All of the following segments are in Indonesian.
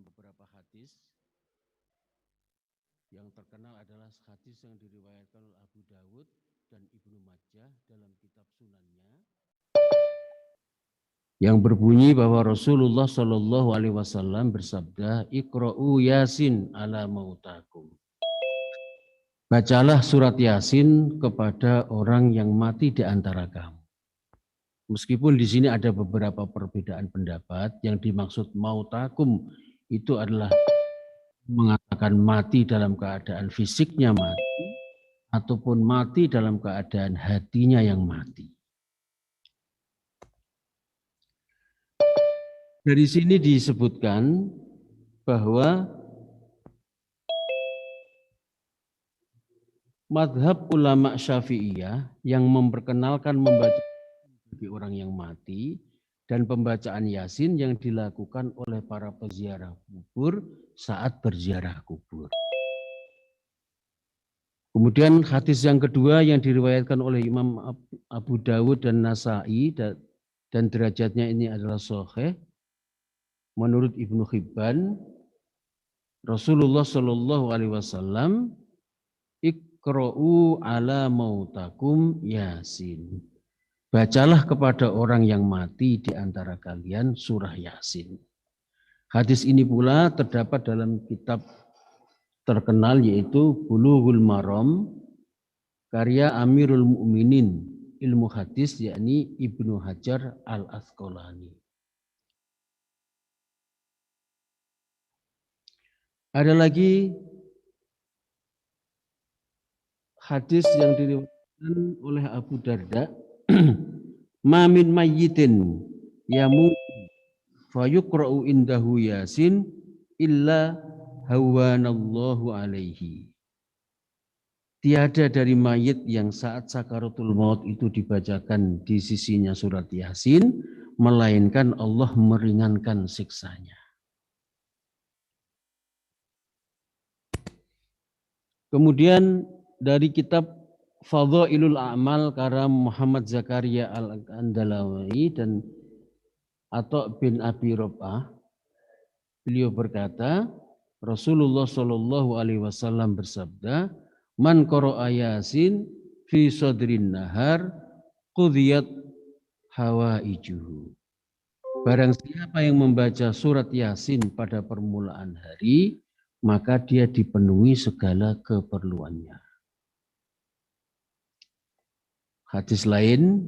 dalam beberapa hadis. Yang terkenal adalah hadis yang diriwayatkan oleh Abu Dawud dan Ibnu Majah dalam kitab Sunannya, yang berbunyi bahwa Rasulullah Shallallahu Alaihi Wasallam bersabda, Iqra'u Yasin ala mautakum. Bacalah surat Yasin kepada orang yang mati di antara kamu. Meskipun di sini ada beberapa perbedaan pendapat, yang dimaksud mautakum itu adalah mengatakan mati dalam keadaan fisiknya mati, ataupun mati dalam keadaan hatinya yang mati. Dari sini disebutkan bahwa madhab ulama Syafi'iyah yang memperkenalkan membaca bagi orang yang mati dan pembacaan Yasin yang dilakukan oleh para peziarah kubur saat berziarah kubur. Kemudian hadis yang kedua yang diriwayatkan oleh Imam Abu Dawud dan Nasai dan derajatnya ini adalah sahih. Menurut Ibnu Hibban, Rasulullah Shallallahu Alaihi Wasallam, Iqra'u ala mautakum Yasin. Bacalah kepada orang yang mati di antara kalian surah Yasin. Hadis ini pula terdapat dalam kitab terkenal yaitu Bulughul Maram karya Amirul Mukminin ilmu hadis yakni Ibnu Hajar Al-Asqalani. Ada lagi hadis yang diriwayatkan oleh Abu Darda, ma min mayyitin yamutu fayuqra'u indahu Yasin illa hawanallahu alaihi. Tiada dari mayit yang saat sakaratul maut itu dibacakan di sisinya surat Yasin, melainkan Allah meringankan siksanya. Kemudian dari kitab Fadhailul A'mal karya Muhammad Zakaria Al-Andalawi dan Atha bin Abi Rabah, beliau berkata, Rasulullah Shallallahu Alaihi Wasallam bersabda, man qara'a Yasin fi sadrin nahar qudhiyat hawaijuhu. Barang siapa yang membaca surat Yasin pada permulaan hari, maka dia dipenuhi segala keperluannya. Hadis lain,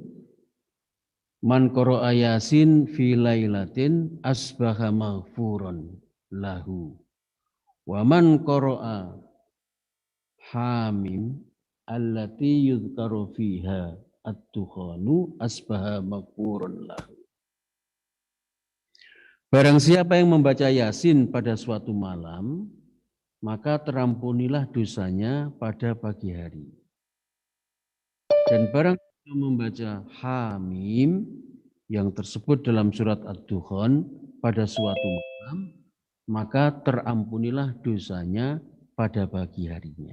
man qara'a Yasin fi lailatin asbaha maghfuran lahu. Wa man qara'a Hamim allati yudhkaru fiha at-tukhanu asbaha maghfuran lahu. Barang siapa yang membaca Yasin pada suatu malam, maka terampunilah dosanya pada pagi hari. Dan barang siapa membaca Hamim yang tersebut dalam surat Ad-Dukhan pada suatu malam, maka terampunilah dosanya pada pagi harinya.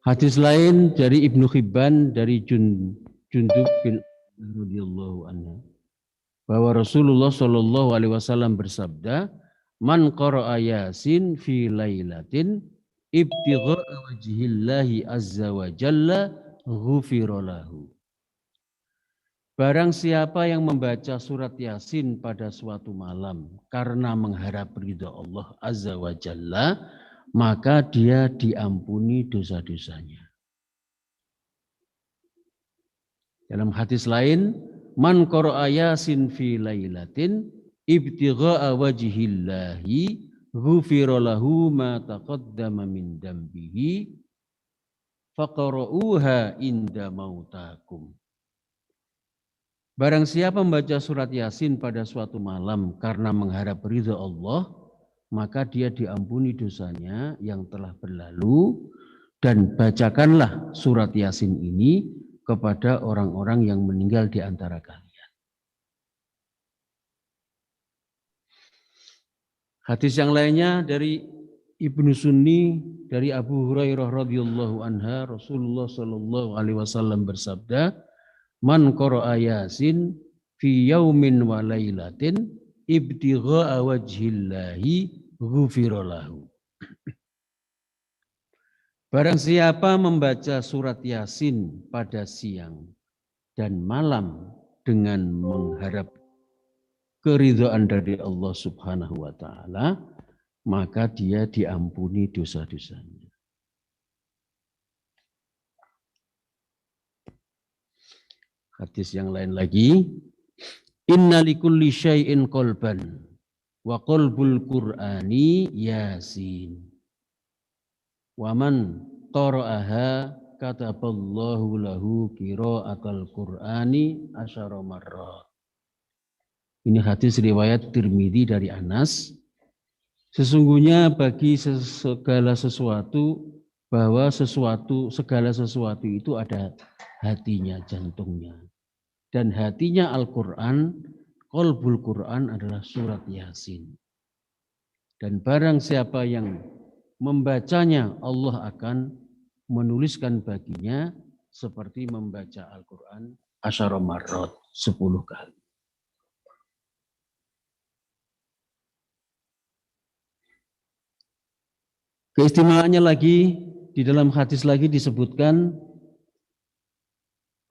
Hadis lain dari Ibnu Hibban dari Jundub bin radhiyallahu anhu bahwa Rasulullah Shallallahu Alaihi Wasallam bersabda, man qara'a Yasin fi lailatin ibtigha'a wajhillahi azza wa jalla ghufira lahu. Barang siapa yang membaca surat Yasin pada suatu malam karena mengharap ridha Allah azza wa jalla, maka dia diampuni dosa-dosanya. Dalam hadis lain, man qara'a Yasin fi lailatin ibtigha'a wajhillahi ghufira lahu ma taqaddama min dambihi faqra'uha inda mautakum. Barang siapa membaca surat Yasin pada suatu malam karena mengharap ridha Allah, maka dia diampuni dosanya yang telah berlalu, dan bacakanlah surat Yasin ini kepada orang-orang yang meninggal di antara kalian. Hadis yang lainnya dari Ibnu Sunni dari Abu Hurairah radhiyallahu anha, Rasulullah Shallallahu Alaihi Wasallam bersabda, Man qara'a Yasin fi yaumin wa lailatin ibtigha'a wajhillahi ghufira lahu. Barang siapa membaca surat Yasin pada siang dan malam dengan mengharap keridhaan dari Allah Subhanahu wa taala, maka dia diampuni dosa-dosanya. Hadis yang lain lagi, inna likulli syai'in qalban wa qalbul qur'ani Yasin. Wa man qara'aha kataballahu lahu qira'atal qur'ani asyara marrat. Ini hadis riwayat Tirmidzi dari Anas. Sesungguhnya bagi segala sesuatu, bahwa segala sesuatu itu ada hatinya, jantungnya. Dan hatinya Al-Quran, qalbul Quran adalah surat Yasin. Dan barang siapa yang membacanya, Allah akan menuliskan baginya seperti membaca Al-Quran asyara marrat, 10 kali. Keistimewaannya lagi, di dalam hadis lagi disebutkan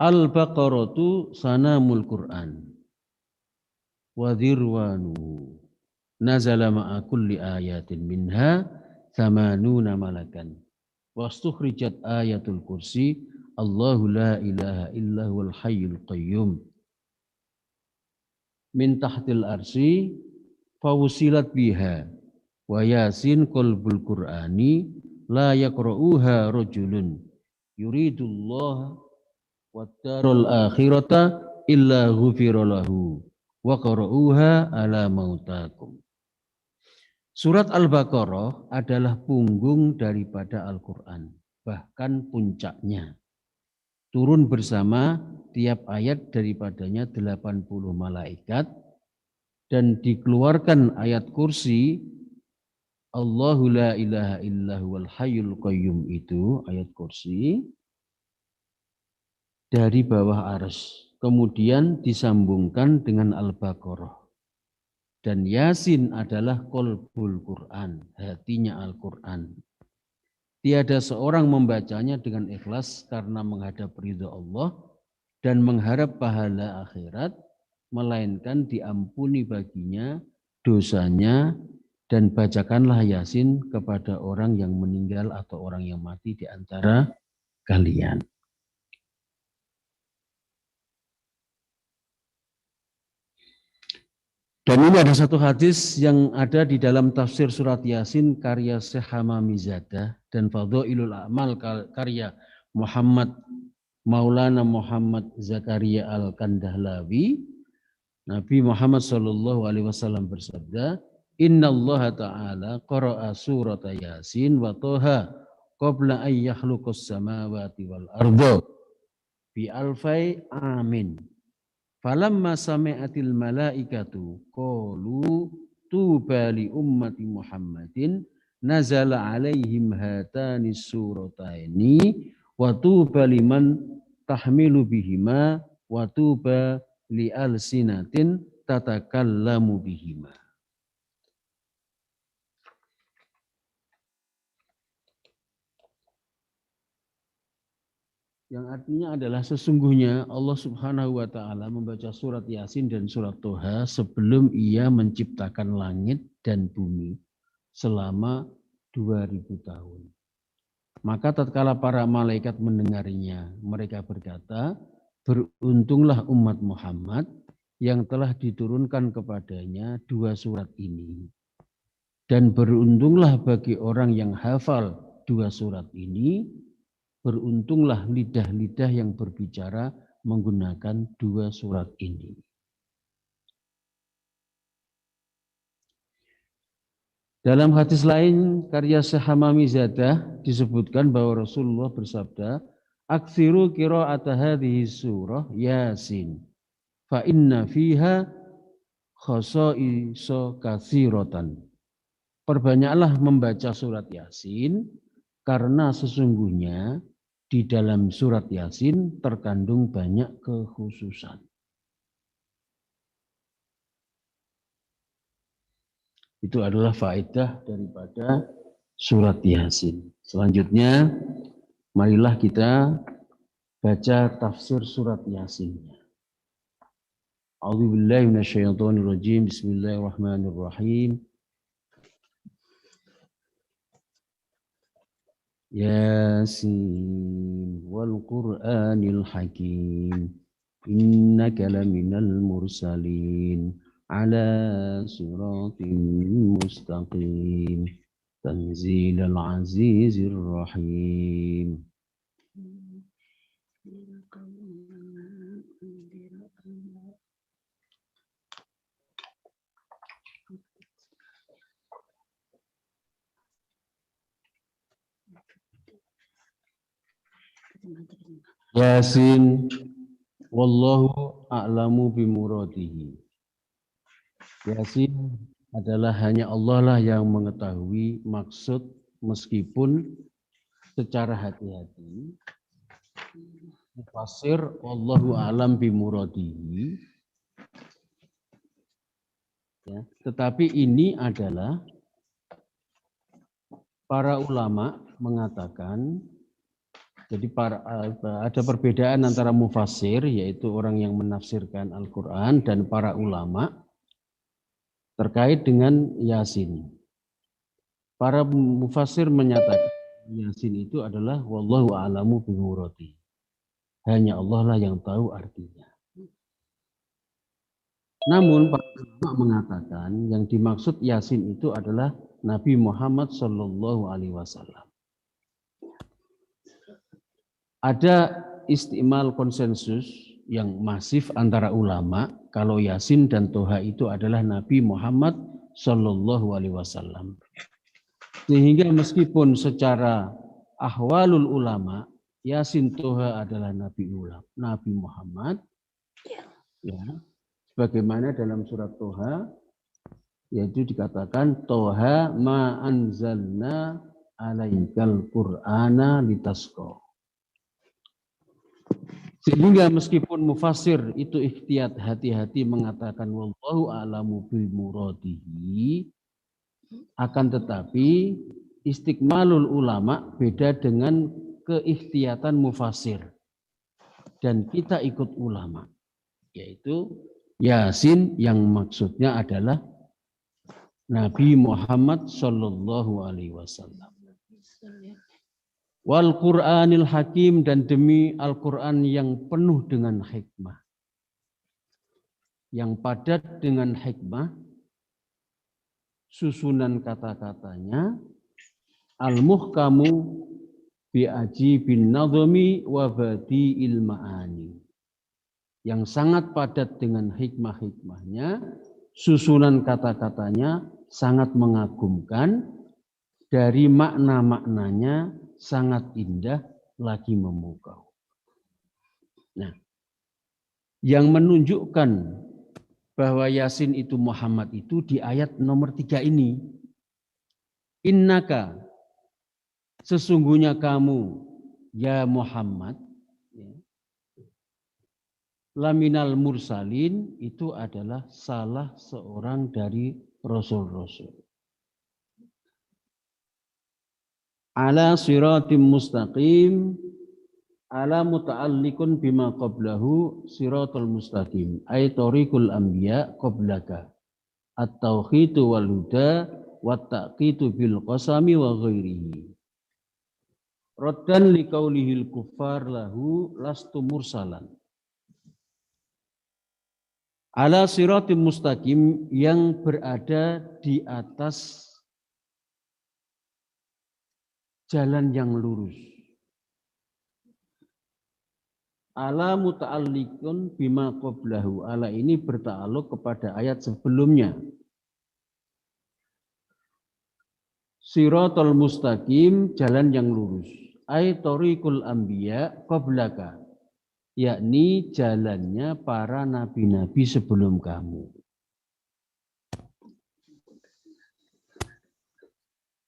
Al-Baqaratu sanamul Qur'an wa dhirwanu nazala ma'a kulli ayatin minha thamanuna malakan wastukhrijat ayatul kursi Allahu la ilaha illa huwal hayyul qayyum min tahtil arsi fawusilat biha wa Yasin qalbul Qur'ani la yaqra'uha rajulun yuridullah wa darul akhirata illa ghufira lahu wa qara'uha ala mautakum. Surat Al-Baqarah adalah punggung daripada Al-Quran, bahkan puncaknya. Turun bersama tiap ayat daripadanya 80 malaikat dan dikeluarkan ayat kursi Allahu la ilaha illa huwal hayyul qayyum itu ayat kursi dari bawah arsy. Kemudian disambungkan dengan Al-Baqarah. Dan Yasin adalah qalbul Quran, hatinya Al-Quran. Tiada seorang membacanya dengan ikhlas karena menghadap ridha Allah dan mengharap pahala akhirat, melainkan diampuni baginya dosanya. Dan bacakanlah Yasin kepada orang yang meninggal atau orang yang mati di antara kalian. Dan ini ada satu hadis yang ada di dalam tafsir surat Yasin karya Syekh Hamamizadah dan Fadhailul A'mal karya Maulana Muhammad Zakaria Al-Kandahlawi. Nabi Muhammad SAW bersabda, Inna Allah Ta'ala qara'a surat Yasin wa Toha qabla an yakhluqas samawati wal arda bi alfai amin. Falamma sami'atil malaikatu qalu tuba li ummati Muhammadin nazala alaihim hatani surataini wa tuba liman tahmilu bihima wa tuba li alsinatin tatakallamu bihima. Yang artinya adalah sesungguhnya Allah Subhanahu wa Ta'ala membaca surat Yasin dan surat Toha sebelum ia menciptakan langit dan bumi selama 2000 tahun. Maka tatkala para malaikat mendengarnya, mereka berkata, beruntunglah umat Muhammad yang telah diturunkan kepadanya 2 surat ini. Dan beruntunglah bagi orang yang hafal 2 surat ini. Beruntunglah lidah-lidah yang berbicara menggunakan 2 surat ini. Dalam hadis lain karya Syekh Hamamizadah disebutkan bahwa Rasulullah bersabda, "Aktsiru qira'ata hadhihi surah Yasin, fa inna fiha khasa'isa katsiratan." Perbanyaklah membaca surat Yasin karena sesungguhnya di dalam surat Yasin terkandung banyak kekhususan. Itu adalah faedah daripada surat Yasin. Selanjutnya, marilah kita baca tafsir surat Yasin. A'udzubillahi minasyaitonirrajim. Bismillahirrahmanirrahim. Yasin wal Qur'anil Hakim. Innaka laminal mursalin ala siratin mustaqim. Tanzilal azizir rahim. Yasin wallahu a'lamu bimuradihi. Yasin adalah hanya Allah lah yang mengetahui maksud meskipun secara hati-hati. Mufassir wallahu a'lam bimuradihi. Ya, tetapi ini adalah para ulama mengatakan. Jadi ada perbedaan antara mufassir, yaitu orang yang menafsirkan Al-Quran, dan para ulama terkait dengan Yasin. Para mufassir menyatakan Yasin itu adalah wallahu a'lamu bimuradi. Hanya Allah lah yang tahu artinya. Namun para ulama mengatakan yang dimaksud Yasin itu adalah Nabi Muhammad SAW. Ada istimal konsensus yang masif antara ulama kalau Yasin dan Toha itu adalah Nabi Muhammad SAW. Sehingga meskipun secara ahwalul ulama Yasin Toha adalah Nabi Muhammad, ya, sebagaimana dalam surat Toha yaitu dikatakan Toha ma anzalna alaikal Qur'ana litasqa. Sehingga meskipun mufassir itu ikhtiyat hati-hati mengatakan wallahu a'lamu bil muradihi, akan tetapi istiqmalul ulama beda dengan keihtiyatan mufassir. Dan kita ikut ulama, yaitu Yasin yang maksudnya adalah Nabi Muhammad sallallahu alaihi wasallam. Wal Qur'anil Hakim, dan demi Al-Quran yang penuh dengan hikmah, yang padat dengan hikmah, susunan kata-katanya al-muhkamu bi'aji bin nadhmi wa badi'il ma'ani, yang sangat padat dengan hikmah-hikmahnya, susunan kata-katanya sangat mengagumkan, dari makna-maknanya sangat indah lagi memukau. Nah, yang menunjukkan bahwa Yasin itu Muhammad itu di ayat nomor 3 ini. Innaka, sesungguhnya kamu ya Muhammad, ya, laminal mursalin, itu adalah salah seorang dari rasul-rasul. Ala siratim mustaqim, ala muta'alliqun bima qablahu siratul mustaqim, ay tariqul anbiya qablaka, at-tauhidu wal huda wat taqitu bil qasami wa ghairihi. Raddan liqaulihil kuffar lahu lastu mursalan. Ala siratim mustaqim, yang berada di atas jalan yang lurus. Ala muta'alliqun bima qablahu. Ala ini berta'alluq kepada ayat sebelumnya. Siratul mustaqim, jalan yang lurus. Ay tariqul anbiya qablaka, yakni jalannya para nabi-nabi sebelum kamu.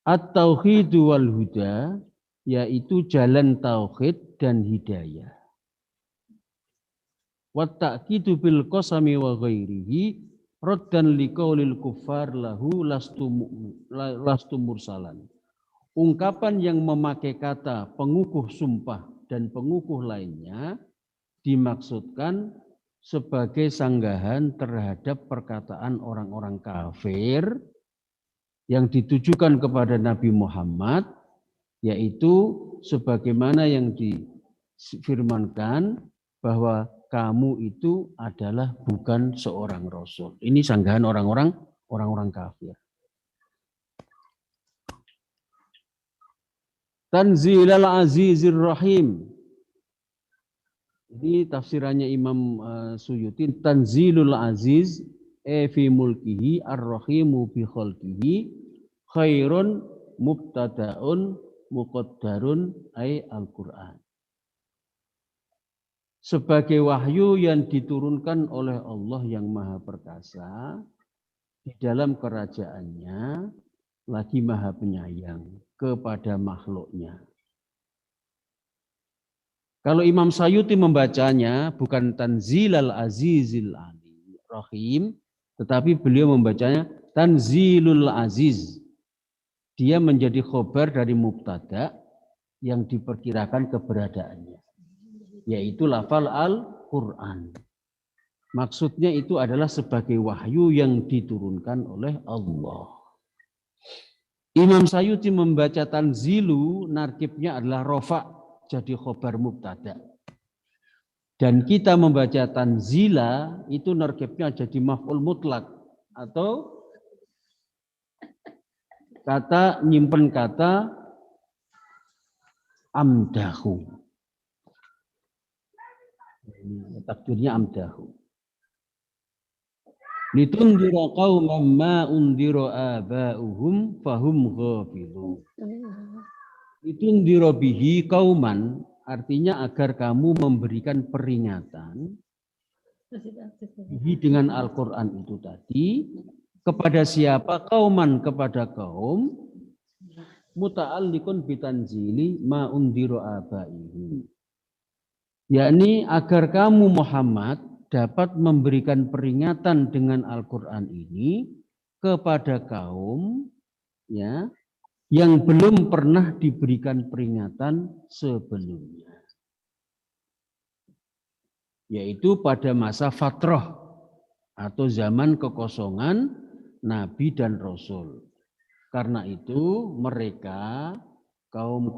At-tauhidu wal huda, yaitu jalan tauhid dan hidayah. Wa ta'kidu bil qasami wa ghairihi raddan liqaulil kuffar lahu lastu mursalan. Ungkapan yang memakai kata pengukuh sumpah dan pengukuh lainnya dimaksudkan sebagai sanggahan terhadap perkataan orang-orang kafir yang ditujukan kepada Nabi Muhammad, yaitu sebagaimana yang difirmankan bahwa kamu itu adalah bukan seorang rasul. Ini sanggahan orang-orang kafir. Tanzilal Azizir Rahim. Ini tafsirannya Imam Suyuti. Tanzilul Aziz fi mulkihi ar-rahimu bi khalqihi khairun mubtada'un muqaddarun ay Al-Quran. Sebagai wahyu yang diturunkan oleh Allah yang Maha Perkasa di dalam kerajaannya lagi Maha Penyayang kepada makhluknya. Kalau Imam Sayuti membacanya bukan Tanzilal Azizil Rahim, tetapi beliau membacanya Tanzilul Aziz. Dia menjadi khobar dari mubtada yang diperkirakan keberadaannya, yaitu lafal Al-Quran. Maksudnya itu adalah sebagai wahyu yang diturunkan oleh Allah. Imam Sayuti membaca tanzilu, narkibnya adalah rofa, jadi khobar mubtada. Dan kita membaca tanzila, itu narkibnya jadi maf'ul mutlak, atau kata nyimpen kata amdahu. Takdirnya amdahu. Litundira qauman ma undira aba'uhum fahum ghafilun. Litundira bihi qauman artinya agar kamu memberikan peringatan bihi dengan Al-Qur'an itu tadi kepada siapa? Qauman, kepada kaum, muta'alliqun bitanzili ma undira aba'ihim. Yakni agar kamu Muhammad dapat memberikan peringatan dengan Al-Quran ini kepada kaum ya yang belum pernah diberikan peringatan sebelumnya, yaitu pada masa fatrah atau zaman kekosongan Nabi dan Rasul. Karena itu mereka kaum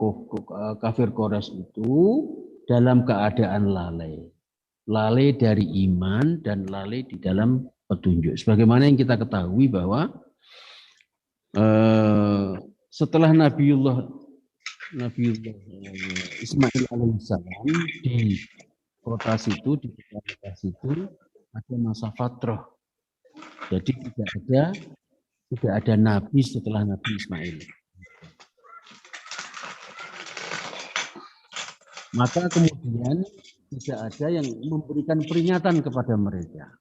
kafir Quraisy itu dalam keadaan lalai dari iman dan lalai di dalam petunjuk. Sebagaimana yang kita ketahui bahwa setelah Nabiullah Ismail alaihissalam di kota situ, di kota situ ada masa fatrah. Jadi tidak ada nabi setelah Nabi Ismail. Maka kemudian tidak ada yang memberikan peringatan kepada mereka.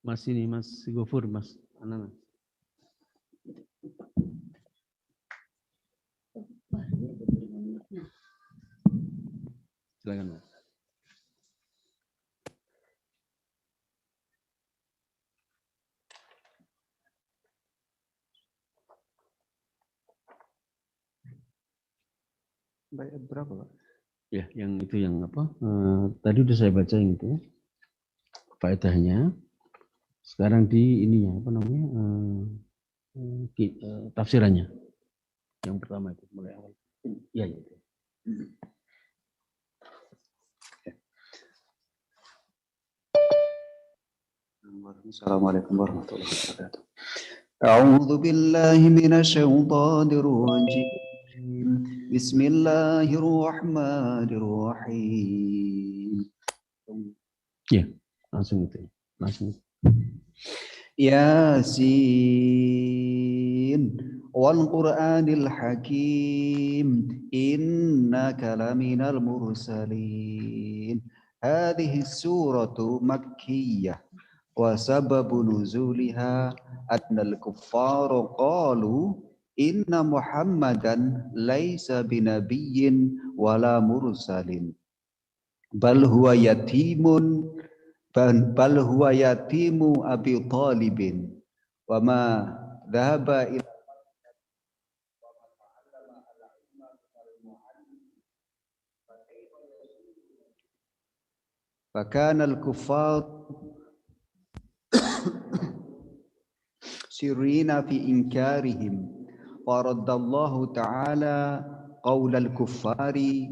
Mas ini, Mas Gofur, Mas Anana. Silakan, Mas. Bayar berapa, Pak? Ya, yang itu yang apa? Tadi udah saya baca yang itu faedahnya. Sekarang di ininya apa namanya? Tafsirannya. Yang pertama itu mulai awal. Iya, ya. Assalamualaikum warahmatullahi wabarakatuh. A'udzu billahi minasyaitonir rajim. Bismillahirrahmanirrahim. Ya, langsung itu. Langsung. Yasin wal Qur'anil Hakim innaka laminal mursalin. Hadhihi suratu makkiyah wa sababu nuzuliha adnal kuffaru qalu inna Muhammadan laisa binabiyyin wala mursalin bal huwa yatimun bal huwa yatimu Abi Talibin wa ma dhahaba ila fakana al-kuffar sirrina fi inkarihim wa raddallahu ta'ala qawla al-kuffari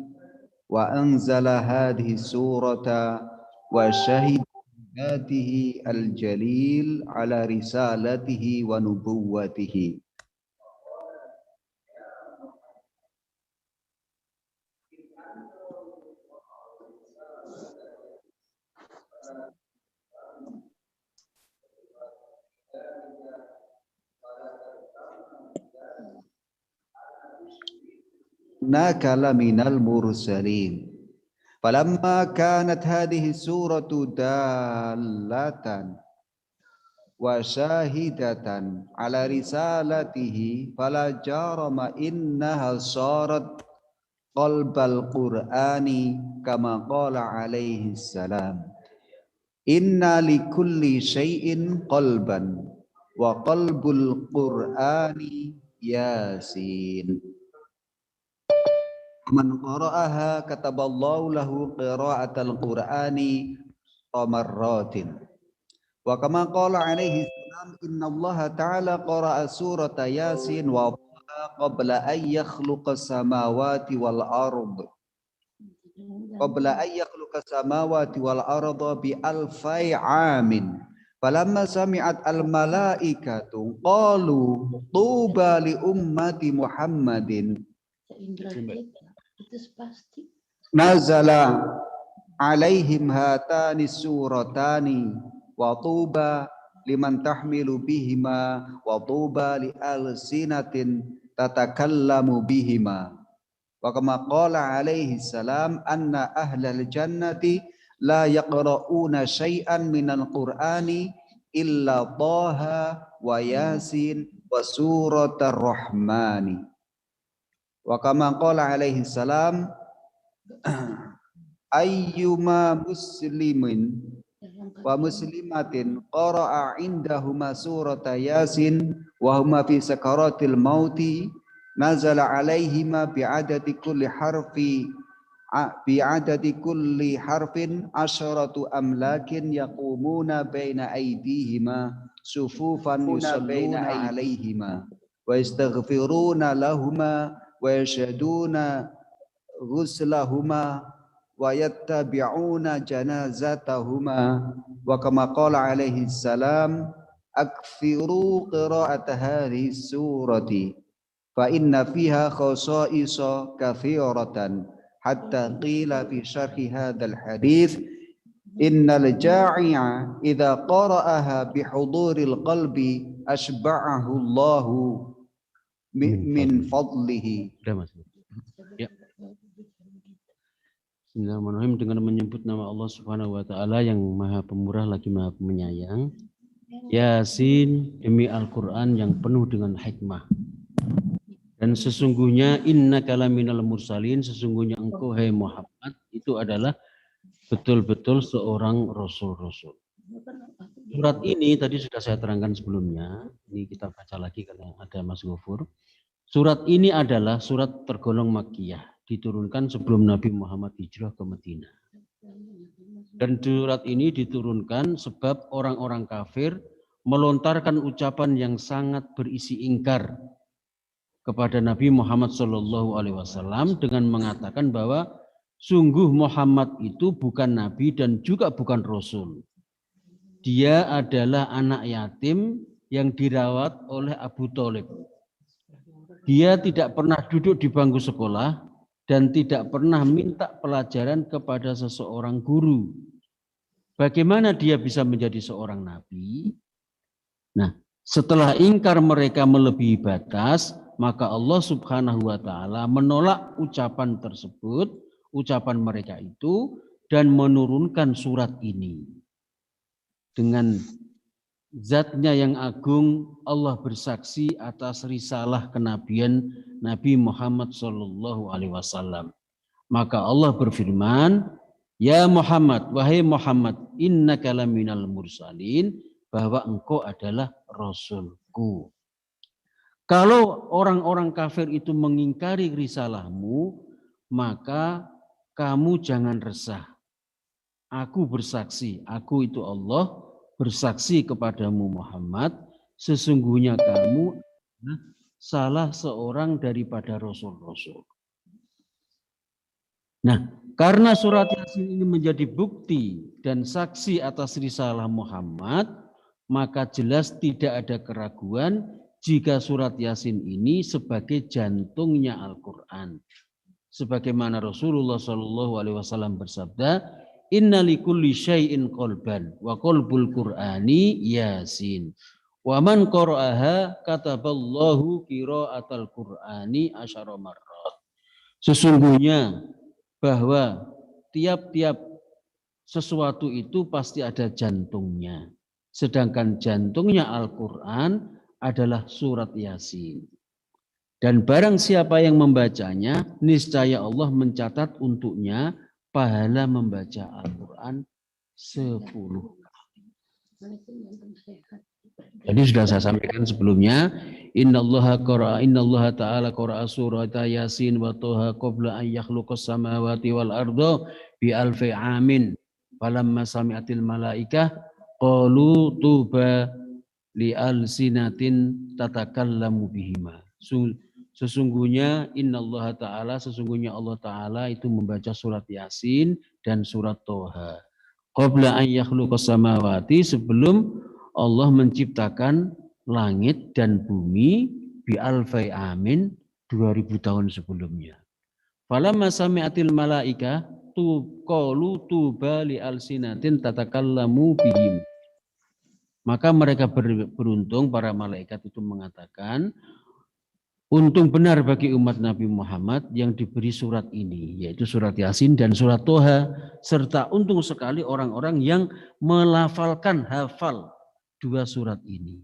wa anzala hadhihi surata wa syahid ذاته الجليل على رسالته ونبوته. Nakala minal mursalin. Falamma kanat hadhihi suratu dallatan wa syahidatan ala risalatihi fala jarama innaha sarat qalbal qur'ani kama qala alaihi salam inna likulli syai'in qalban wa qalbul qur'ani yasin. Man qara'aha kataballahu lahu qira'atal qur'ani tamarratin. Wa kama qala alaihi salam innallaha ta'ala qara'a surata yasin wa qabla an yakhluqa samawati wal ard. Qabla an yakhluqa samawati wal arda bi alfai amin. Falamma sami'at al malaikatu qalu tuba li ummati Muhammadin. Nazala alaihim hatani suratani wa tuba liman tahmilu bihima wa tuba li alsinatin tatakallamu bihima wa kama qala alaihi salam anna ahlal jannati la yaqra'una syai'an minal qur'ani illa Taha wa Yasin wa suratar rahmani. Wa kama qala alaihi salam ayyuma muslimin wa muslimatin qara'a indahuma surata yasin wa huma fi sakaratil mauti nazala alaihima bi'adadi kulli harfin asharatu amlakin yaqumuna baina aydihima sufufan yusalluna alaihima wa yastaghfiruna lahuma wa yashhaduna ghuslahuma wa yattabi'una janazatahuma wa kama qala alaihi salam akfiru qira'at hadhihi surati fa inna fiha khasa'isa kathiratan hatta qila fi syarhi hadzal hadits innal ja'i'a idza qara'aha bihuduril qalbi ashba'ahu Allahu min fadlihi. Ya. Bismillahirrahmanirrahim. Dengan menyebut nama Allah Subhanahu wa taala yang Maha Pemurah lagi Maha Penyayang. Yasin, demi Al-Qur'an yang penuh dengan hikmah. Dan sesungguhnya innaka laminal mursalin, sesungguhnya engkau hai Muhammad itu adalah betul-betul seorang rasul-rasul. Surat ini tadi sudah saya terangkan sebelumnya. Ini kita baca lagi karena ada Mas Ghafur. Surat ini adalah surat tergolong Makkiyah, diturunkan sebelum Nabi Muhammad hijrah ke Madinah. Dan surat ini diturunkan sebab orang-orang kafir melontarkan ucapan yang sangat berisi ingkar kepada Nabi Muhammad SAW dengan mengatakan bahwa sungguh Muhammad itu bukan Nabi dan juga bukan Rasul. Dia adalah anak yatim yang dirawat oleh Abu Thalib. Dia tidak pernah duduk di bangku sekolah dan tidak pernah minta pelajaran kepada seseorang guru. Bagaimana dia bisa menjadi seorang nabi? Nah, setelah ingkar mereka melebihi batas, maka Allah Subhanahu wa taala menolak ucapan tersebut, ucapan mereka itu, dan menurunkan surat ini. Dengan zatnya yang agung, Allah bersaksi atas risalah kenabian Nabi Muhammad sallallahu alaihi wasallam. Maka Allah berfirman, "Ya Muhammad, wahai Muhammad, innaka laminal mursalin," bahwa engkau adalah rasulku. Kalau orang-orang kafir itu mengingkari risalahmu, maka kamu jangan resah. Aku bersaksi, aku itu Allah, bersaksi kepadamu Muhammad, sesungguhnya kamu adalah salah seorang daripada rasul-rasul. Nah, karena surat Yasin ini menjadi bukti dan saksi atas risalah Muhammad, maka jelas tidak ada keraguan jika surat Yasin ini sebagai jantungnya Al-Quran. Sebagaimana Rasulullah SAW bersabda, "Inna likulli syai'in qalban wa qalbul Qur'ani Yasin. Wa man qara'aha kataballahu qira'atal Qur'ani asyara marrat." Sesungguhnya bahwa tiap-tiap sesuatu itu pasti ada jantungnya. Sedangkan jantungnya Al-Quran adalah surat Yasin. Dan barang siapa yang membacanya, niscaya Allah mencatat untuknya pahala membaca Al-Quran 10 kali. Jadi sudah saya sampaikan sebelumnya, innallaha ta'ala qara'a surat Yasin wa Toha qabla an yakhluqas samawati wal arda bi alfi amin. Falamma sami'atil malaikah qalu tuba li alsinatin tatakallamu bihima. Sesungguhnya sesungguhnya Allah Ta'ala itu membaca surat Yasin dan surat Toha. Qabla an yakhluqas samawati, sebelum Allah menciptakan langit dan bumi, bi alfai amin, 2000 tahun sebelumnya. Falamma sami'atil malaika qalu tuba li alsinatin tatakallamu bihim. Maka mereka beruntung, para malaikat itu mengatakan, untung benar bagi umat Nabi Muhammad yang diberi surat ini, yaitu surat Yasin dan surat Toha, serta untung sekali orang-orang yang hafal dua surat ini.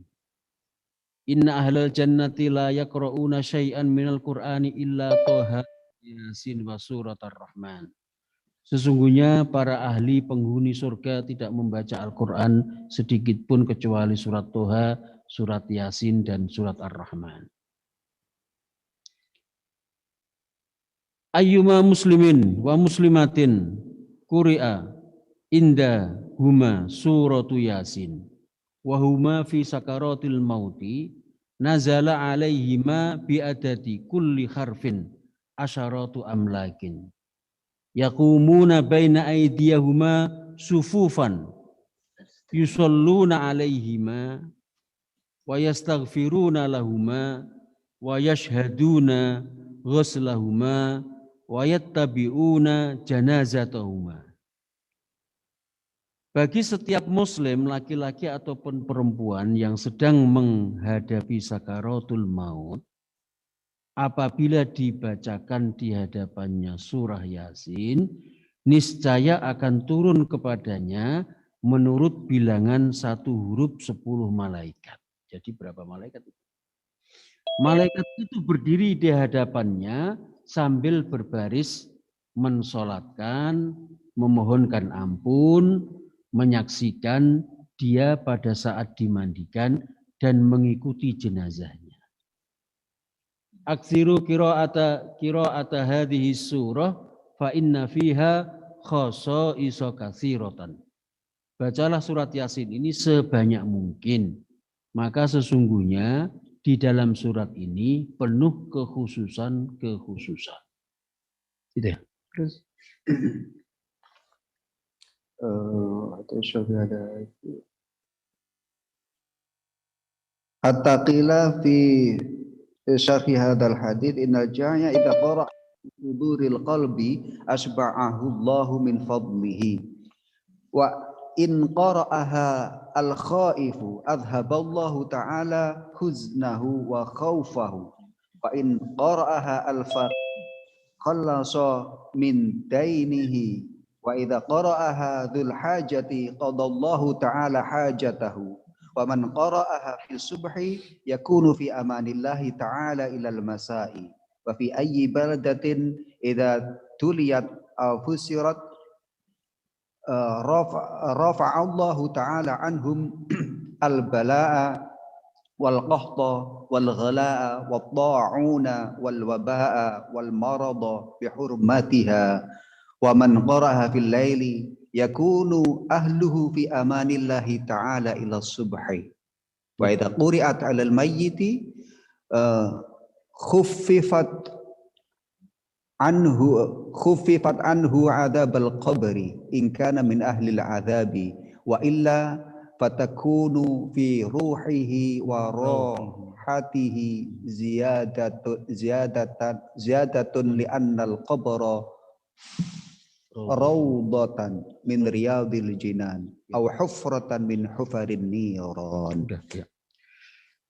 Inna ahlal jannati la yaqra'una syai'an minal Qur'ani illa Toha, Yasin wa surat Ar-Rahman. Sesungguhnya para ahli penghuni surga tidak membaca Al-Quran sedikit pun kecuali surat Toha, surat Yasin, dan surat Ar-Rahman. Ayyuma muslimin wa muslimatin quri'a inda huma suratu Yasin wa huma fi sakaratil mauti nazala alaihima bi adadi kulli harfin asyaratu amlakin yaqumuna baina aydiyahuma sufufan yusalluna alaihima wa yastaghfiruna lahuma wa yashhaduna ghuslahuma wa yattabi'una janazatahuma. Bagi setiap muslim, laki-laki ataupun perempuan yang sedang menghadapi sakaratul maut, apabila dibacakan di hadapannya surah Yasin, niscaya akan turun kepadanya menurut bilangan satu huruf 10 malaikat. Jadi berapa malaikat itu? Malaikat itu berdiri di hadapannya sambil berbaris mensolatkan, memohonkan ampun, menyaksikan dia pada saat dimandikan dan mengikuti jenazahnya. Aksiru qira'ata hadhihi surah fa inna fiha khasa'isa katsiratan. Bacalah surat Yasin ini sebanyak mungkin, maka sesungguhnya di dalam surat ini penuh kekhususan. Gitu ya. Terus ada hatta qila fi syarhi hadzal hadits innal janya idza qara huduril qalbi asba'ahu Allahu min fadlihi wa in qara'aha al-khaifu adhaballahu ta'ala huznahu wa khawfahu wa in qara'aha al-faqih khallasa min dainihi wa idza qara'aha dzul hajati qadallahu ta'ala hajatahu wa man qara'aha fi subhi yakunu fi amanillahi ta'ala ilal masai wa fi ayyi baladatin idza tuliyat aw fusirat rafa'allahu ta'ala anhum al-bala'a wal qahta wal ghalaa wat ta'una wal wabaa wal marada bi hurmatiha wa man qara'aha fil laili yakunu ahluhu fi amanillahi ta'ala ila subhi wa idza quri'at 'alal mayyiti khuffifat anhu adzabal qabri in kana min ahli al-'adzabi wa illa fatakunu fi ruhihi wa rohatihi ziyadatun li annal qabra rawdatan min riyadil jinan aw hufratan min hufarin niran.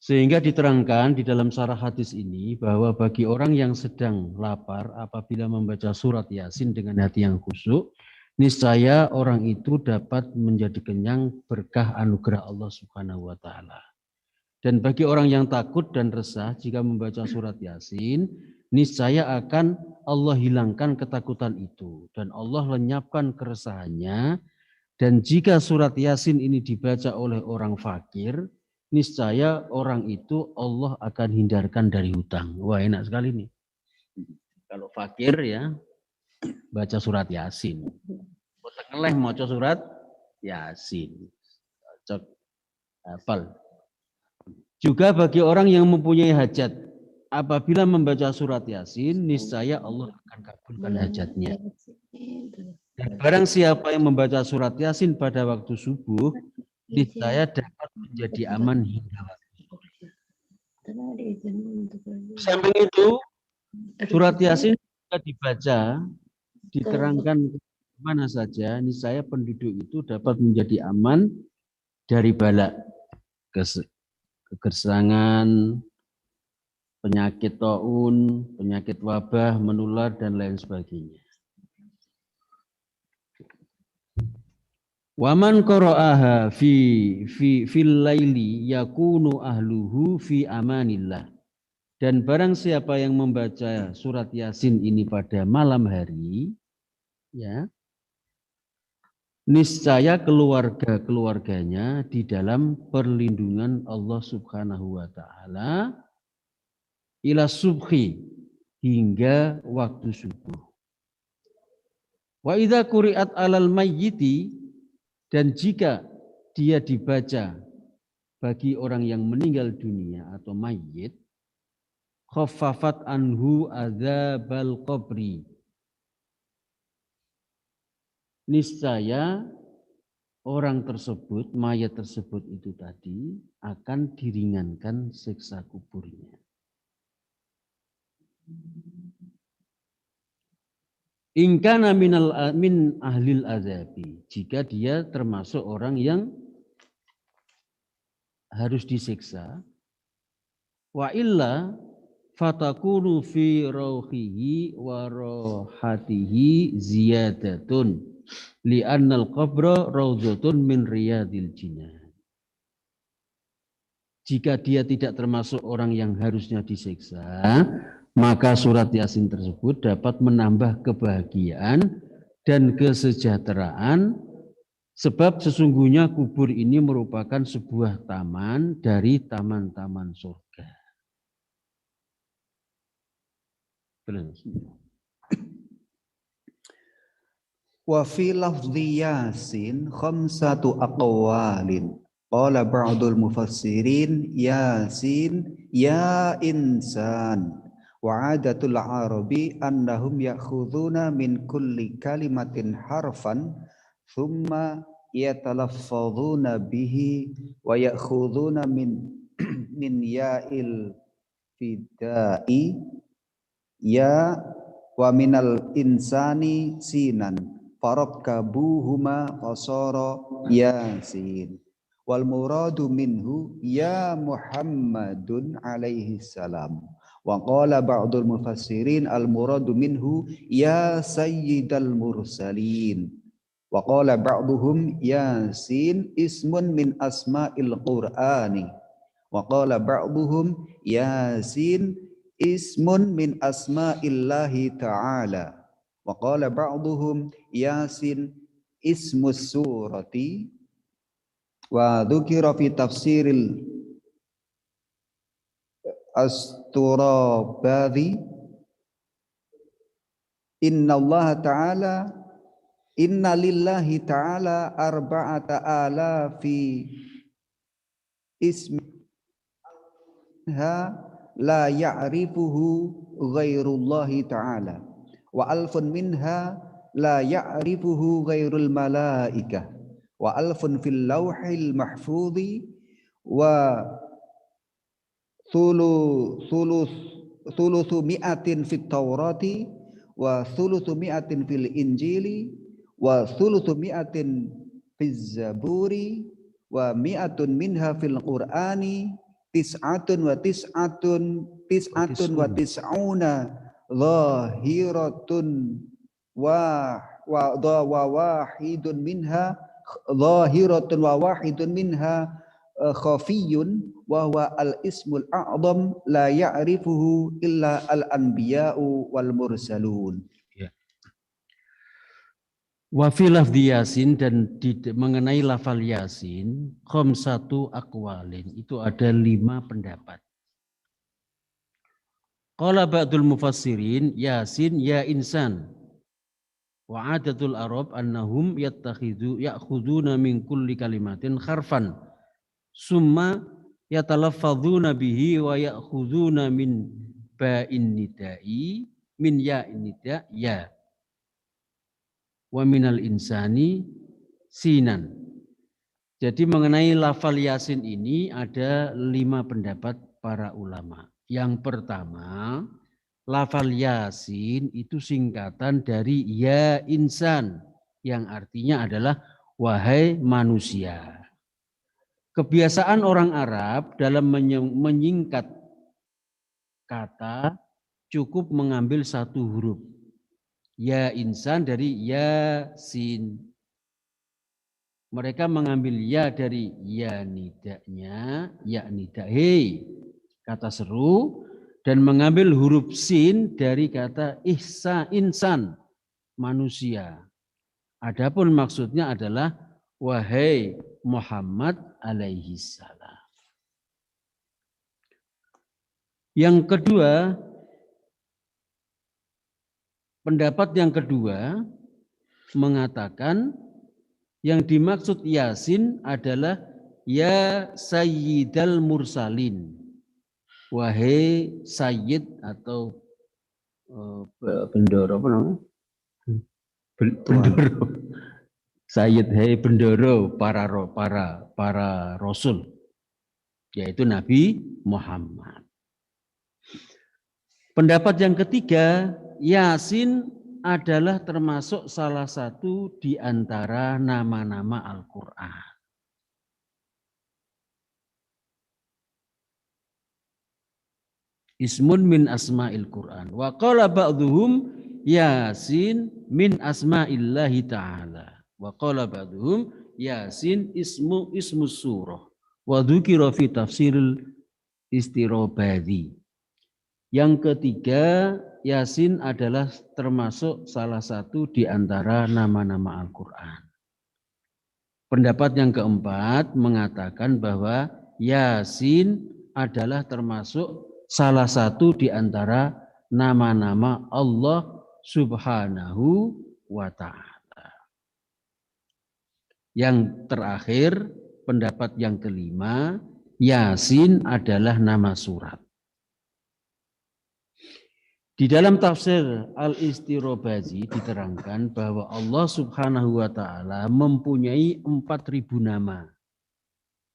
Sehingga diterangkan di dalam syarah hadis ini bahwa bagi orang yang sedang lapar apabila membaca surat Yasin dengan hati yang khusyuk, niscaya orang itu dapat menjadi kenyang berkah anugerah Allah Subhanahu wa taala. Dan bagi orang yang takut dan resah jika membaca surat Yasin, niscaya akan Allah hilangkan ketakutan itu dan Allah lenyapkan keresahannya. Dan jika surat Yasin ini dibaca oleh orang fakir, niscaya orang itu Allah akan hindarkan dari hutang. Wah, enak sekali nih. Kalau fakir ya baca surat Yasin. Ngeleh maca surat Yasin. Cocok hafal. Juga bagi orang yang mempunyai hajat, apabila membaca surat Yasin, niscaya Allah akan kabulkan hajatnya. Dan barang siapa yang membaca surat Yasin pada waktu subuh, niscaya dapat menjadi aman hingga waktu sore. Samping itu, surat Yasin juga dibaca, diterangkan mana saja, niscaya penduduk itu dapat menjadi aman dari bala, kegersangan, penyakit taun, penyakit wabah, menular, dan lain sebagainya. Waman qara'aha fil laili yakunu ahluhu fi amanillah. Dan barang siapa yang membaca surat Yasin ini pada malam hari, ya, niscaya keluarganya di dalam perlindungan Allah Subhanahu wa taala ila subhi hingga waktu subuh. Wa idza quri'at 'alal mayyiti, dan jika dia dibaca bagi orang yang meninggal dunia atau mayyit, khaffafat anhu adzabal qabri, niscaya orang tersebut, mayat tersebut itu tadi akan diringankan siksa kuburnya. In kana min ahlil azabi, jika dia termasuk orang yang harus disiksa. Wa illa fatakunu fi rauhihi wa rohatihi ziyadatun li'annal qabra raudhatun min riyadil jinan. Jika dia tidak termasuk orang yang harusnya disiksa, maka surat Yasin tersebut dapat menambah kebahagiaan dan kesejahteraan, sebab sesungguhnya kubur ini merupakan sebuah taman dari taman-taman surga. Wa fi lafzi Yasin khamsatu aqwalin. Qala ba'dul mufassirin Yasin ya insan. Wa adatul arabi annahum ya'khuduna min kulli kalimatin harfan thumma yatalaffadhuna bihi wa ya'khuduna min ya'il fidai ya wa minal insani sinan farakabuhuma fasara Yasin. Wal muradu minhu ya Muhammadun alaihi salam. Wa qala ba'dul mufassirin al muradu minhu ya sayyidal mursalin. Wa qala ba'duhum Yasin ismun min asma'il Qur'ani. Wa qala ba'duhum Yasin ismun min asma'illahi ta'ala. Wa qala ba'duhum Yasin ismus surati. Wa dzukira fi tafsiril Asturabadhi inna Allah ta'ala inna lillahi ta'ala arba'ata alafi ismiha la ya'rifuhu ghairullahi ta'ala wa alfun minha la ya'rifuhu ghairul malaikah wa alfun fil lawhil mahfudhi wa thuluthu mi'atin fit Taurati wa thuluthu mi'atin fil Injili wa thuluthu mi'atin fiz Zaburi wa mi'atun minha fil Qur'ani tis'atun wa tis'una zahiratun wa wahidun minha zahiratun wa wahidun minha khafiyun wa huwa al-ismul a'zam la ya'rifuhu illa al-anbiya'u wal mursalun. Ya. Wa fi lafzi Yasin, dan mengenai lafal Yasin khamsatu aqwalin, itu ada 5 pendapat. Qala ba'dul mufassirin Yasin ya insan wa adatul arab annahum ya'khuduna min kulli kalimatin harfan summa yatalaffadzuna bihi wa ya'khuduna min ba'in nida'i min ya'in nida' ya wa minal insani sinan. Jadi mengenai lafal Yasin ini ada 5 pendapat para ulama. Yang pertama, lafal Yasin itu singkatan dari ya insan, yang artinya adalah wahai manusia. Kebiasaan orang Arab dalam menyingkat kata cukup mengambil 1 huruf. Ya insan dari Yasin. Mereka mengambil ya dari ya nidaknya, ya nidak hei, kata seru, dan mengambil huruf sin dari kata insan, manusia. Adapun maksudnya adalah wahai Muhammad alaihi salam. Yang kedua, pendapat yang kedua mengatakan yang dimaksud Yasin adalah ya sayyidal mursalin. Wahai sayyid atau bendoro apa namanya? Bendoro. Sayyid hai bendoro para rasul, yaitu Nabi Muhammad. Pendapat yang ketiga, Yasin adalah termasuk salah satu di antara nama-nama Al-Quran. Ismun min asma'il Quran. Wa qala ba'duhum Yasin min asma'illahi ta'ala. Wa qala ba'duhum Yasin ismu surah. Wa dzukira fi tafsiril Istirabadhi. Yang ketiga, Yasin adalah termasuk salah satu di antara nama-nama Al-Quran. Pendapat yang keempat mengatakan bahwa Yasin adalah termasuk salah satu di antara nama-nama Allah Subhanahu wa Ta'ala. Yang terakhir, pendapat yang kelima, Yasin adalah nama surat. Di dalam tafsir Al-Istirabadhi diterangkan bahwa Allah Subhanahu wa Ta'ala mempunyai 4.000 nama.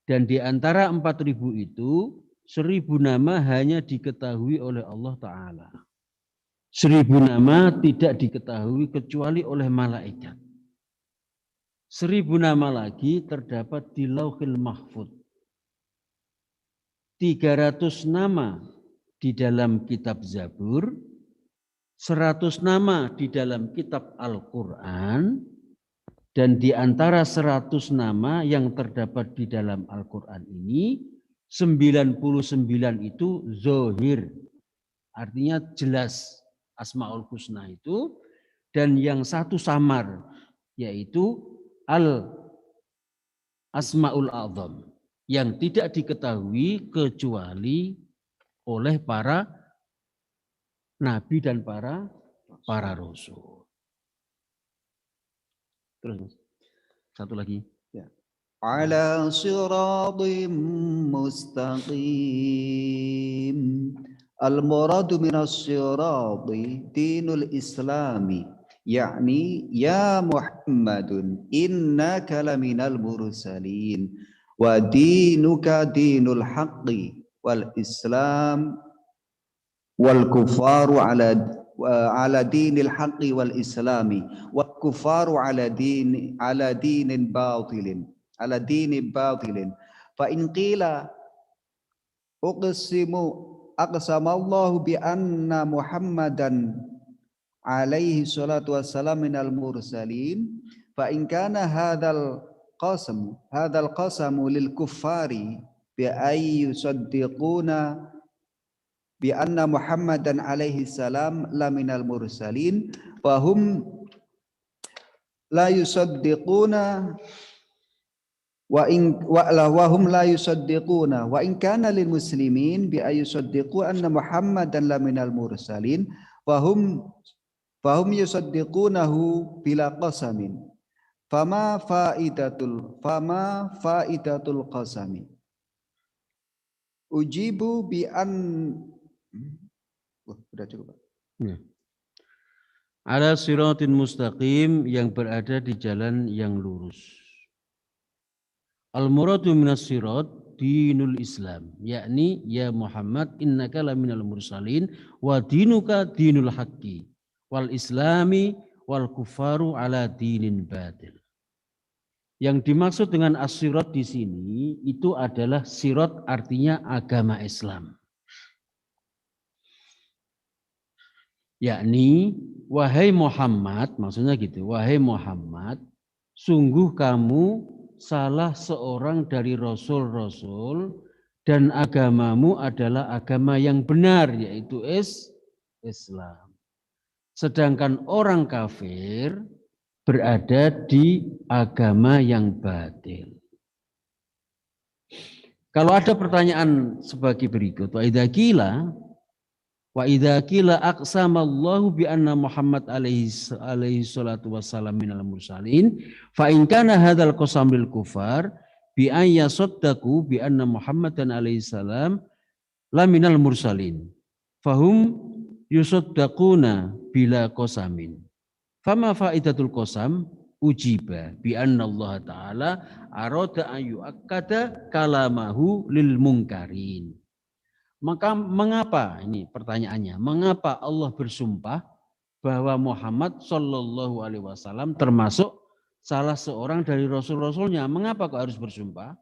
Dan di antara 4.000 itu 1.000 nama hanya diketahui oleh Allah Ta'ala. 1.000 nama tidak diketahui kecuali oleh malaikat. 1000 nama lagi terdapat di Lauhil Mahfuz. 300 nama di dalam kitab Zabur, 100 nama di dalam kitab Al-Quran, dan di antara 100 nama yang terdapat di dalam Al-Quran ini, 99 itu zohir, artinya jelas Asmaul Husna itu, dan yang satu samar, yaitu Al-Asmaul A'zam, yang tidak diketahui kecuali oleh para nabi dan para rasul. Terus satu lagi. Ya. Ala siratim mustaqim. Al-muradu minas sirati dinul islami. Yakni ya Muhammadun innaka laminal mursalin. Wa dinuka dinul haqqi wal islam wal kufaru ala dinil haqqi wal islami wal kufaru ala dinin batilin fa in qila aqsama Allah bi anna Muhammadan alaihi salatu wassalam minal mursalin fa in kana hadzal qasamu lil kuffari bi ay yusaddiquna bi anna Muhammadan alaihi salam laminal mursalin wa hum la yusaddiquna wa hum la yusaddiquna wa in kana lil muslimin bi ay yusaddiqu anna Muhammadan laminal mursalin wa hum yusaddiqunahu bila qasamin fama faidatul qasami ujibu bi an udah cukup. Ya. Ala siratin mustaqim, yang berada di jalan yang lurus. Al-muradu minas sirat dinul Islam, yakni ya Muhammad innaka laminal mursalin wa dinuka dinul haqqi wal islami wal kufaru ala dinin batil. Yang dimaksud dengan as-sirat di sini itu adalah sirat, artinya agama Islam. Yakni wahai Muhammad, maksudnya gitu, wahai Muhammad, sungguh kamu salah seorang dari rasul-rasul dan agamamu adalah agama yang benar, yaitu Islam. Sedangkan orang kafir berada di agama yang batil. Kalau ada pertanyaan sebagai berikut, wa idza qila aqsamallahu bi anna Muhammad alaihi salatu wassalam minal mursalin fa in kana hadzal qasam lil kufar bi an yasaddaqu bi anna Muhammadan alaihi salam la minal mursalin fahum yusaddaquna bila qasamin. Fama faidatul qasam ujiba bi anna Allah taala arada an yuakkada kalamahu lil munkarin. Maka mengapa, ini pertanyaannya, mengapa Allah bersumpah bahwa Muhammad Shallallahu Alaihi Wasallam termasuk salah seorang dari rasul-rasulnya? Mengapa kok harus bersumpah?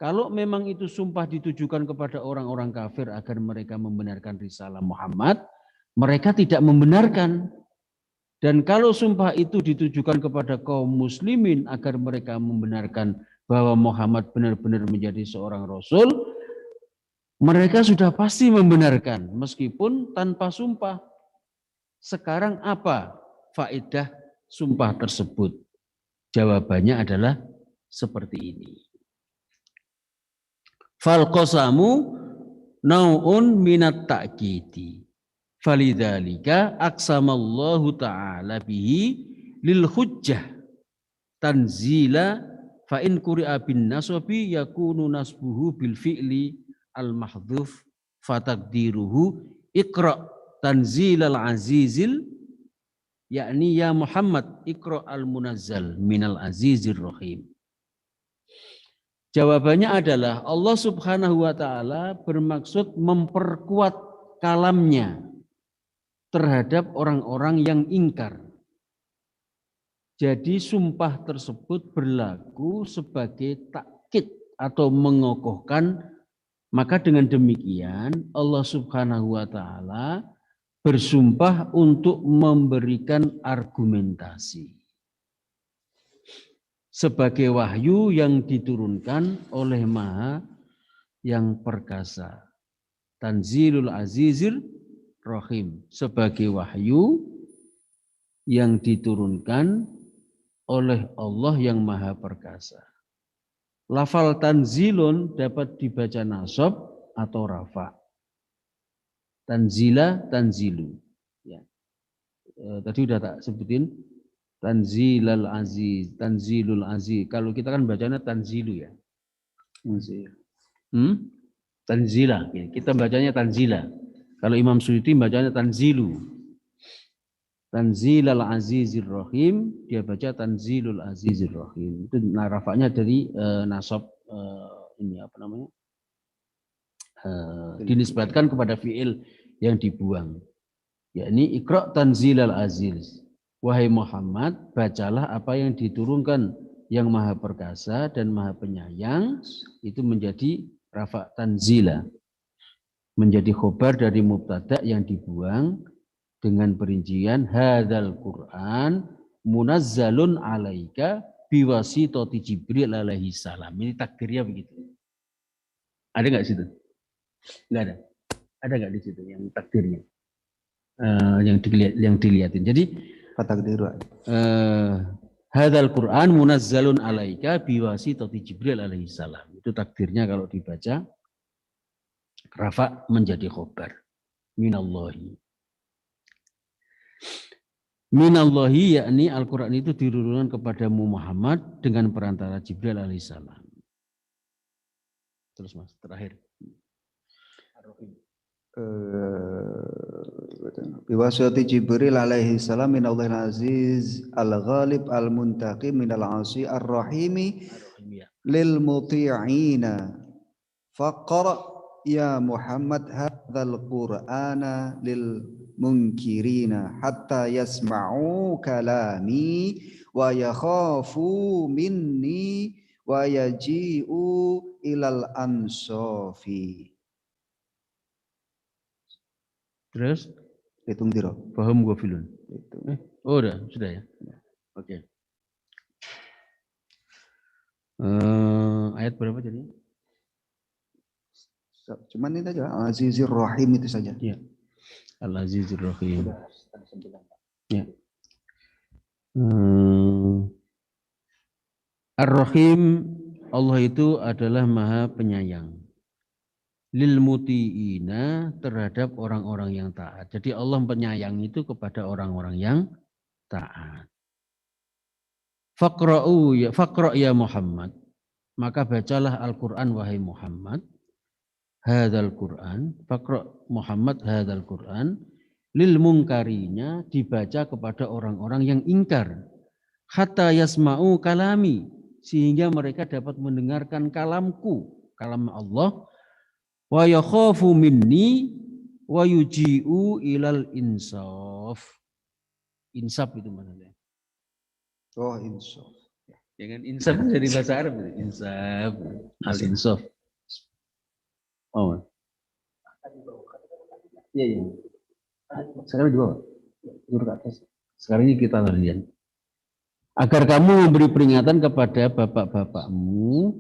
Kalau memang itu sumpah ditujukan kepada orang-orang kafir agar mereka membenarkan risalah Muhammad, mereka tidak membenarkan. Dan kalau sumpah itu ditujukan kepada kaum muslimin agar mereka membenarkan bahwa Muhammad benar-benar menjadi seorang rasul, mereka sudah pasti membenarkan meskipun tanpa sumpah. Sekarang apa faedah sumpah tersebut? Jawabannya adalah seperti ini. Fal qasamu nau'un minat ta'kidi. Falidzalika aqsamallahu ta'ala bihi lil hujjah tanzila fa in quri'a bin nasbi yakunu nasbuhu bil fi'li al mahdhuf fataqdiruhu iqra tanzilal azizil, yakni ya Muhammad iqra al munazzal minal azizir rahim. Jawabannya adalah Allah Subhanahu wa taala bermaksud memperkuat kalamnya terhadap orang-orang yang ingkar. Jadi sumpah tersebut berlaku sebagai takkid atau mengokohkan. Maka dengan demikian Allah Subhanahu wa taala bersumpah untuk memberikan argumentasi sebagai wahyu yang diturunkan oleh Maha yang perkasa. Tanzilul Azizir Rahim, sebagai wahyu yang diturunkan oleh Allah yang Maha Perkasa. Lafal tanzilun dapat dibaca nasab atau rafa. Tanzila, tanzilu. Ya. Tadi udah tak sebutin tanzilal aziz, tanzilul aziz. Kalau kita kan bacanya tanzilu ya. Tanzila. Kita bacanya tanzila. Kalau Imam Suyuti bacanya tanzilu. Tanzilal Azizir Rahim, dia baca Tanzilul Azizir Rahim. Itu rafanya dari nasab ini apa namanya? Dinisbatkan kepada fiil yang dibuang. Yakni Iqra' Tanzilal Aziz. Wahai Muhammad, bacalah apa yang diturunkan yang Maha Perkasa dan Maha Penyayang, itu menjadi rafa tanzila. Menjadi khobar dari mubtada yang dibuang dengan perincian hadzal Quran munazzalun alaika biwasitati Jibril alaihi salam. Ini takdirnya begitu. Ada nggak situ? Nggak ada. Ada nggak di situ yang takdirnya? Yang dilihatin. Jadi takdir. hadzal Quran munazzalun alaika biwasitati Jibril alaihi salam. Itu takdirnya kalau dibaca rafa menjadi khobar minallahi. Minallahi, yakni Al-Quran itu diturunkan kepadamu Muhammad dengan perantara Jibril alaihissalam. Terus mas, terakhir. Biwasati Jibril alaihissalam minallahil aziz al-ghalib al-muntaqim minal asi ar-rahimi lil muti'ina. Faqra ya Muhammad hadzal Qur'ana lil munkirina hatta yasma'u kalami wa yakhafu minni wa yaji'u ilal ansofi. Terus hitung tiro. Paham gua filun. Oh udah, sudah ya. Oke. Ayat berapa jadi? Cuman ini aja, Azizir Rahim itu saja. Ya. Al-Azizir Rahim. Ya. Ar-Rahim, Allah itu adalah Maha Penyayang. Lil muti'ina, terhadap orang-orang yang taat. Jadi Allah penyayang itu kepada orang-orang yang taat. Faqra' ya Muhammad. Maka bacalah Al-Quran wahai Muhammad. Hadzal Quran, faqra' Muhammad hadzal Quran, lil mungkarinya, dibaca kepada orang-orang yang ingkar. Hatta yasma'u kalami, sehingga mereka dapat mendengarkan kalamku, kalam Allah. Wa yakhafu minni wa yuji'u ilal insaf. Insaf itu maksudnya. Oh, insaf. Jangan insaf dari bahasa Arab. Insaf, al-insaf. Oh. Iya, iya. Sekarang di bawah. Turun ke atas. Sekarang ini kita lihat. Agar kamu memberi peringatan kepada bapak-bapakmu.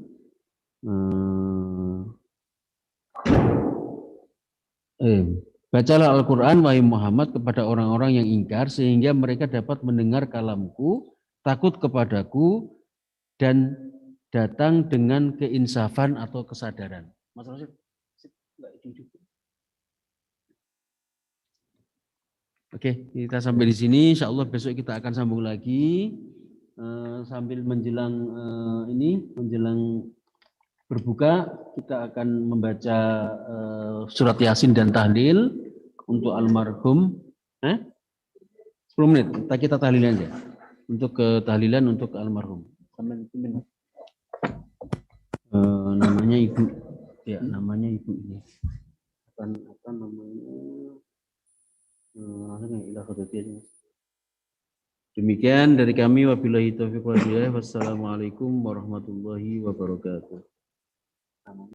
Bacalah Al-Quran wahai Muhammad kepada orang-orang yang ingkar sehingga mereka dapat mendengar kalamku, takut kepadaku, dan datang dengan keinsafan atau kesadaran. Mas Rasul, oke, kita sampai di sini. Insya Allah besok kita akan sambung lagi sambil menjelang menjelang berbuka. Kita akan membaca surat Yasin dan tahlil untuk almarhum. 10 menit. Kita tahlilan aja. Untuk tahlilan untuk almarhum. Namanya ibu. Ya, namanya ibu ini. Apa namanya? Demikian dari kami, wabillahi taufiq wal hidayah. Wassalamualaikum warahmatullahi wabarakatuh.